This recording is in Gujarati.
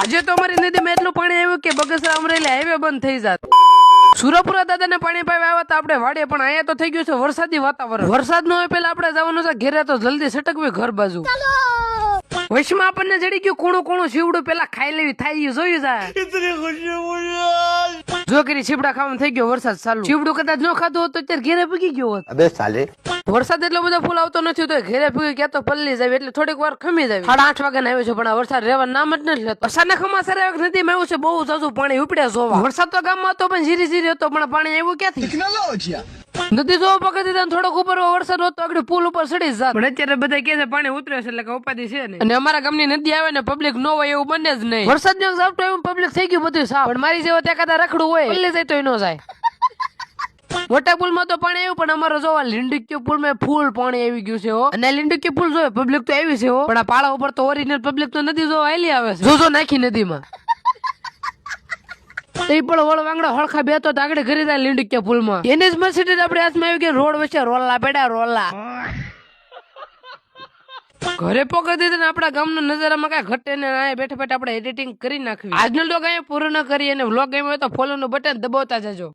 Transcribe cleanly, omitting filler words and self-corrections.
આજે તો અમારી નદીમાં એટલું પાણી આવ્યું કે બગસરા અમરેલી હાઈવે બંધ થઈ જાત. સુરપુરા દાદાને પાણી પાવા આવ્યા હતા આપણે વાડે, પણ અહીંયા તો થઈ ગયું છે વરસાદી વાતાવરણ. વરસાદ ન હોય પેલા આપણે જવાનું છે ઘેરે, તો જલ્દી સટકવી ઘર બાજુ. વૈશમાં આપણને જડી ગયું કોણું કોણું શીવડું, પેલા ખાઈ લેવી થાય જોયું જાય. જો કરી શીવડા ખાવાનું થઈ ગયો વરસાદ ચાલુ. શીવડું કદાચ ન ખાધું હોત તો અત્યારે ઘેરે ભૂગી ગયો હોત. અબે સાલે વરસાદ એટલો બધો ફૂલ આવતો નથી તો ઘેરે ભૂગી ક્યાં તો પલ્લી જાય એટલે થોડીક વાર ખમી જાય. 8:30 વાગે આવ્યો છે પણ આ વરસાદ રહેવા નામ જ નથી લેતો. વરસાદના ખમાસર નદીમાં આવ્યું છે બહુ જાજુ પાણી ઉપડ્યા જોવા. વરસાદ તો ગામમાં હતો પણ ઝીરી ઝીરી હતો, પણ પાણી આવ્યું ક્યાંથી? નદી જોવા પકડી દીધા, થોડોક ઉપર વરસાદ હોતો આગળ પુલ ઉપર ચડી જાત. પણ અત્યારે બધા કે છે પાણી ઉતરે છે એટલે કે ઉપાધિ છે ને. અને અમારા ગામની નદી આવે ને પબ્લિક ન હોય એવું બને જ નહીં. વરસાદ નો ઝાપટો એવું પબ્લિક થઈ ગયું બધું સાફ. પણ મારી જેવો ત્યાં કદાચ રખડું હોય પલ્લી જાય તો ન જાય. મોટા પુલ માં તો પાણી આવ્યું, પણ અમારો જોવા લીંડક્યો પુલ માં ફૂલ પાણી આવી ગયું છે હો. અને લીંડક્યો પુલ જોવે પબ્લિક તો આવી છે હો, પણ આ પાળા ઉપર તો ઓરિજિનલ પબ્લિક તો નદી જોવા આલી આવે છે. જોજો નાખી નદીમાં તે પણ વળ વાંગડા હળખા બેતો આગળ ઘરે જાય લીંડક્યા પુલ માં. એની જ મર્સિડીઝ આપણે હાથમાં આવી ગયા, રોડ વચ્ચે રોલા પેડા રોલા. ઘરે પકડી દીધા ને આપડા ગામના નજારામાં કઈ ઘટે ને બેઠા બેઠા આપણે એડિટિંગ કરી નાખવી. આજનો વ્લોગ અહીંયા પૂરો ન કરી અને વ્લોગ ગમ્યો હોય તો ફોલો નું બટન દબાવતા જજો.